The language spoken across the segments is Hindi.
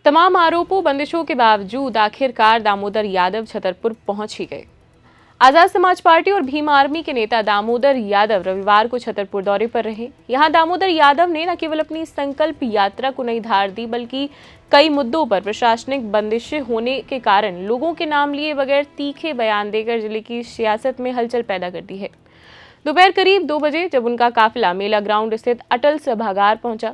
तमाम आरोपों बंदिशों के बावजूद आखिरकार दामोदर यादव छतरपुर पहुंच ही गए। आजाद समाज पार्टी और भीम आर्मी के नेता दामोदर यादव रविवार को छतरपुर दौरे पर रहे। यहां दामोदर यादव ने न केवल अपनी संकल्प यात्रा को नई धार दी, बल्कि कई मुद्दों पर प्रशासनिक बंदिशें होने के कारण लोगों के नाम लिए बगैर तीखे बयान देकर जिले की सियासत में हलचल पैदा कर दी है। दोपहर करीब 2 बजे जब उनका काफिला मेला ग्राउंड स्थित अटल सभागार पहुंचा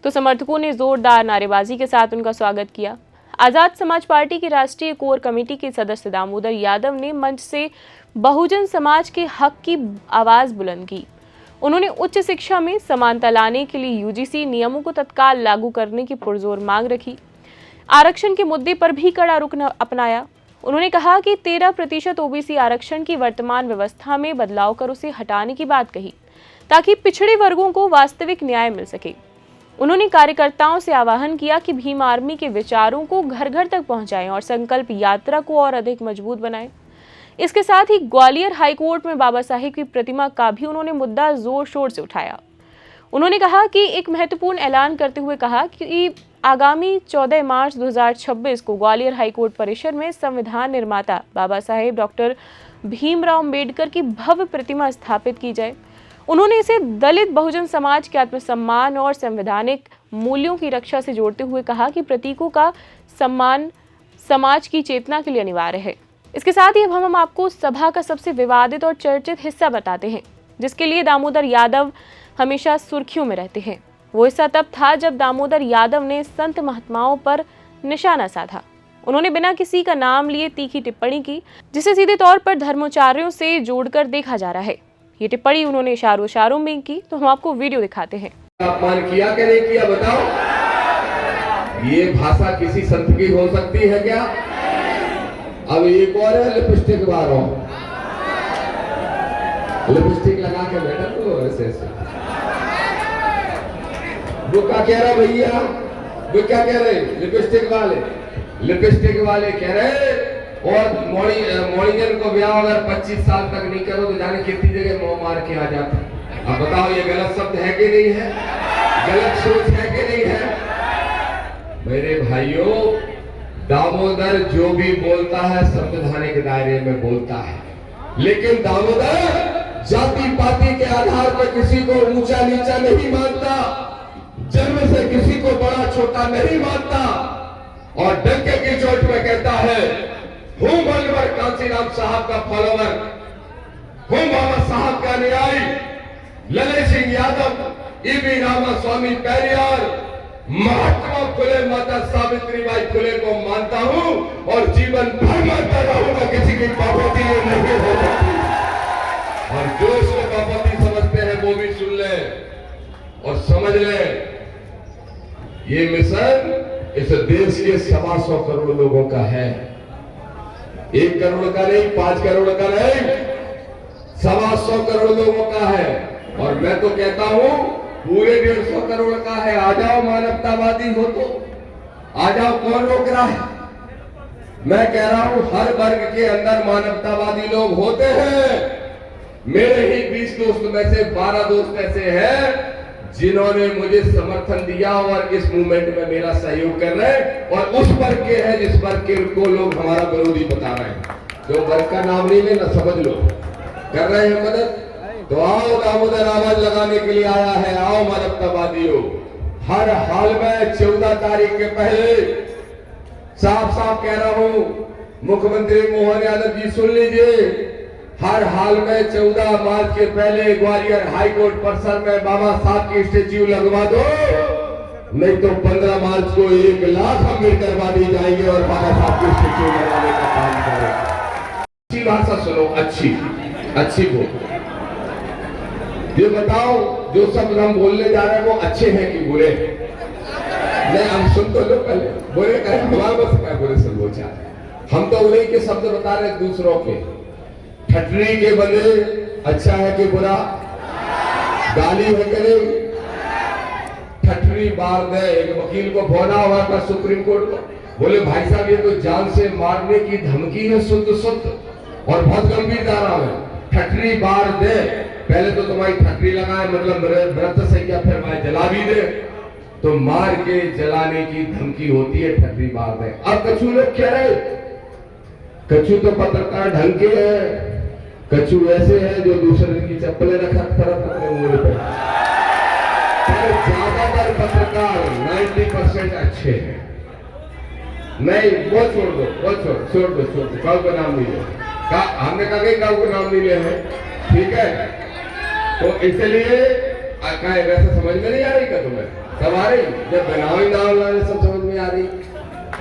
तो समर्थकों ने जोरदार नारेबाजी के साथ उनका स्वागत किया। आजाद समाज पार्टी की राष्ट्रीय कोर कमेटी के सदस्य दामोदर यादव ने मंच से बहुजन समाज के हक की आवाज बुलंद की। उन्होंने उच्च शिक्षा में समानता लाने के लिए यूजीसी नियमों को तत्काल लागू करने की पुरजोर मांग रखी। आरक्षण के मुद्दे पर भी कड़ा रुख अपनाया। उन्होंने कहा कि 13% ओबीसी आरक्षण की वर्तमान व्यवस्था में बदलाव कर उसे हटाने की बात कही, ताकि पिछड़े वर्गों को वास्तविक न्याय मिल सके। उन्होंने कार्यकर्ताओं से आह्वान किया कि भीम आर्मी के विचारों को घर घर तक पहुंचाएं और संकल्प यात्रा को और अधिक मजबूत बनाएं। इसके साथ ही ग्वालियर हाईकोर्ट में बाबा साहेब की प्रतिमा का भी उन्होंने मुद्दा जोर शोर से उठाया। उन्होंने कहा कि एक महत्वपूर्ण ऐलान करते हुए कहा कि आगामी 14 मार्च 2026 को ग्वालियर हाईकोर्ट परिसर में संविधान निर्माता बाबा साहेब डॉक्टर भीमराव अम्बेडकर की भव्य प्रतिमा स्थापित की जाए। उन्होंने इसे दलित बहुजन समाज के आत्मसम्मान और संवैधानिक मूल्यों की रक्षा से जोड़ते हुए कहा कि प्रतीकों का सम्मान समाज की चेतना के लिए अनिवार्य है। इसके साथ ही अब हम आपको सभा का सबसे विवादित और चर्चित हिस्सा बताते हैं, जिसके लिए दामोदर यादव हमेशा सुर्खियों में रहते हैं। वो हिस्सा तब था जब दामोदर यादव ने संत महात्माओं पर निशाना साधा। उन्होंने बिना किसी का नाम लिए तीखी टिप्पणी की, जिसे सीधे तौर पर धर्माचार्यों से जोड़कर देखा जा रहा है। ये टिप्पणी उन्होंने इशारों में की, तो हम आपको वीडियो दिखाते हैं। अपमान किया कि नहीं किया बताओ? ये भाषा किसी संत की हो सकती है क्या? अब एक और है लिपस्टिक वालों, लिपस्टिक लगा के बैठा तो ऐसे ऐसे वो क्या कह रहा भैया, वो क्या कह रहे? लिपस्टिक वाले कह रहे और मोड़ीजन को ब्याह अगर 25 साल तक नहीं करो तो जाने कितनी जगह मुंह मार के आ जाता। अब बताओ ये गलत शब्द है कि नहीं है? गलत सोच है कि नहीं है? मेरे भाइयों, दामोदर जो भी बोलता है संवैधानिक दायरे में बोलता है, लेकिन दामोदर जाति पाति के आधार पर किसी को ऊंचा नीचा नहीं मानता, जन्म से किसी को बड़ा छोटा नहीं मानता और डंके की चोट में कहता है हूं बलवर कांसीराम साहब का फॉलोवर, हूं बाबा साहब का अनुयायी, ललन सिंह यादव, ईवी रामा स्वामी पेरियार, महात्मा फुले, माता सावित्रीबाई फुले को मानता हूं और जीवन भर मानता रहूंगा। किसी की पापती नहीं हो सकती और जो इसको पापती समझते हैं वो भी सुन ले और समझ ले, ये मिशन इस देश के 125 करोड़ लोगों का है। 1 करोड़ का नहीं, 5 करोड़ का नहीं, 125 करोड़ लोगों का है। और मैं तो कहता हूं पूरे 150 करोड़ का है। आ जाओ, मानवतावादी हो तो आ जाओ, कौन रोक रहा है? मैं कह रहा हूं हर वर्ग के अंदर मानवतावादी लोग होते हैं। मेरे ही 20 दोस्त में से 12 दोस्त ऐसे हैं जिन्होंने मुझे समर्थन दिया और इस मूवमेंट में मेरा सहयोग कर रहे हैं, और उस वर्ग के हैं जिस वर्ग के को लोग हमारा विरोधी बता रहे हैं। जो वर्ग का नाम नहीं लेना, समझ लो कर रहे हैं मदद। तो आओ, दामोदर आवाज लगाने के लिए आया है। आओ मानवतावादियों, हर हाल में 14 तारीख के पहले साफ साफ कह रहा हूं, मुख्यमंत्री मोहन यादव जी सुन लीजिए, हर हाल में 14 मार्च के पहले ग्वालियर हाईकोर्ट परिसर में बाबा साहब की स्टेच्यू लगवा दो, नहीं तो 15 मार्च को 1 लाख अम्बेडकरवादी जाएंगे और बाबा साहब की स्टेच्यू लगाने का काम करेंगे। अच्छी भाषा सुनो, अच्छी बोलो। ये बताओ जो शब्द हम बोलने जा रहे हैं वो अच्छे हैं कि बुरे? नहीं, हम सुन तो लो पहले। बुरे कहें हमारे बस क्या बुरे सब बोल चाहे, हम तो उन्हीं के शब्द बता रहे दूसरों के। ठटरी के बदले अच्छा है कि बुरा? गाली है कि नहीं? ठटरी बार दे। एक वकील को फोना हुआ था सुप्रीम कोर्ट को, बोले भाई साहब ये तो जान से मारने की धमकी है शुद्ध और बहुत गंभीर धारा है। ठटरी बार दे, पहले तो तुम्हारी ठटरी लगाए मतलब व्रत से क्या, फिर मैं जला भी दे। तो मार के जलाने की धमकी होती है, ठटरी बात है। अब कछु लोग कह रहे कछु तो पत्रकार ढंग के है, कछु ऐसे है जो दूसरे की चप्पलें रखा तरफ अपने मुंह पे। ज्यादातर पत्रकार 90% अच्छे हैं। नहीं वो छोड़ दो, काऊ का नाम नहीं ले। हमने कहा कि काऊ का नाम नहीं ले है, ठीक है। तो इसलिए वैसे समझ में नहीं आ रही क्या तुम्हें? सब आ रही, जब बनावी नाम लाने सब समझ में आ रही।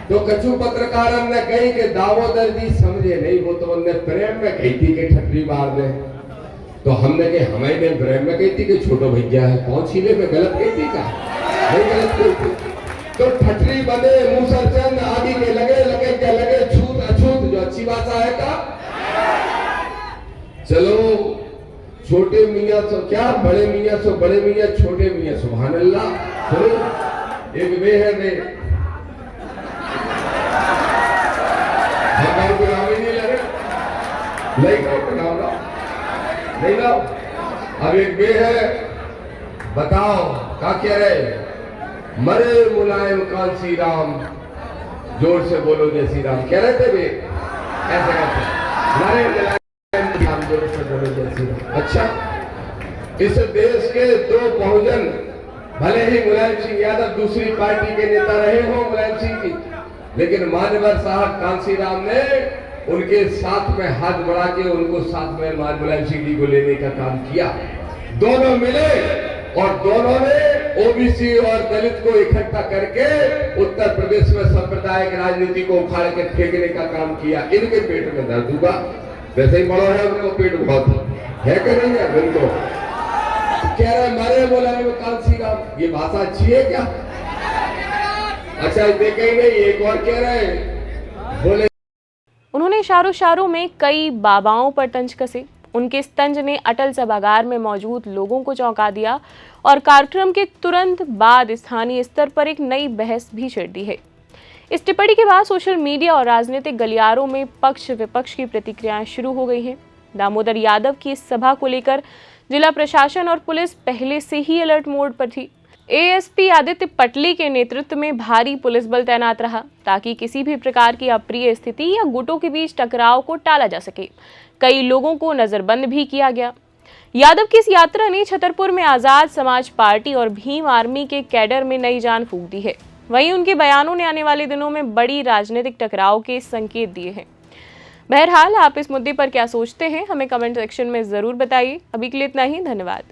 तो कछु पत्रकार हमने कही कि दामोदर जी समझे नहीं, वो तो उनने प्रेम में कही थी कि ठटरी मार दे। तो हमने के हमारे प्रेम में कही थी कि छोटो भैया है, कौन छीले में गलत कही थी का? नहीं गलत कही थी। तो ठटरी बने मूसरचंद आदि के लगे क्या लगे, छूत अछूत, जो अच्छी भाषा है का। चलो छोटे मियाँ सो क्या, बड़े मियाँ सो बड़े मियाँ, छोटे मियाँ सुभान अल्लाह। सुनो एक वे है वे, हमारे को नाम ही नहीं लगे, नहीं लाओ। अब एक वे है, बताओ क्या कह रहे, मरे मुलायम कांसी राम, जोर से बोलो जय श्री राम, कह रहे थे वे ऐसे करते, मरे मुलायम राम, जोर से बोलो जय श्री राम। अच्छा, इस देश के दो बहुजन, भले ही मुलायम सिंह यादव दूसरी पार्टी के नेता रहे हो मुलायम सिंह की, लेकिन मान्यवर साहब कांसी राम ने उनके साथ में हाथ बढ़ा के उनको साथ में मुलायम सिंह जी को लेने का काम किया। दोनों मिले और दोनों ने ओबीसी और दलित को इकट्ठा करके उत्तर प्रदेश में सांप्रदायिक राजनीति को उखाड़ के फेंकने का काम किया। इनके पेट में दर्द हुआ, वैसे ही बड़ो है, उनको पेट बहुत है कि नहीं है? बिल्कुल कह रहे मारे मुलायम कांसी राम, ये भाषा अच्छी है क्या? अच्छा देखे ही नहीं, एक और कह रहे बोले। उन्होंने इशारों में कई बाबाओं पर तंज कसे। उनके इस तंज ने अटल सभागार में मौजूद लोगों को चौंका दिया और कार्यक्रम के तुरंत बाद स्थानीय स्तर पर एक नई बहस भी छिड़ दी है। इस टिप्पणी के बाद सोशल मीडिया और राजनीतिक गलियारों में पक्ष विपक्ष की प्रतिक्रियाएं शुरू हो गई हैं। दामोदर यादव की इस सभा को लेकर जिला प्रशासन और पुलिस पहले से ही अलर्ट मोड पर थी। एएसपी आदित्य पटली के नेतृत्व में भारी पुलिस बल तैनात रहा ताकि किसी भी प्रकार की अप्रिय स्थिति या गुटों के बीच टकराव को टाला जा सके। कई लोगों को नजरबंद भी किया गया। यादव की इस यात्रा ने छतरपुर में आजाद समाज पार्टी और भीम आर्मी के कैडर में नई जान फूंक दी है। वहीं उनके बयानों ने आने वाले दिनों में बड़ी राजनीतिक टकराव के संकेत दिए हैं। बहरहाल आप इस मुद्दे पर क्या सोचते हैं, हमें कमेंट सेक्शन में जरूर बताइए। अभी के लिए इतना ही, धन्यवाद।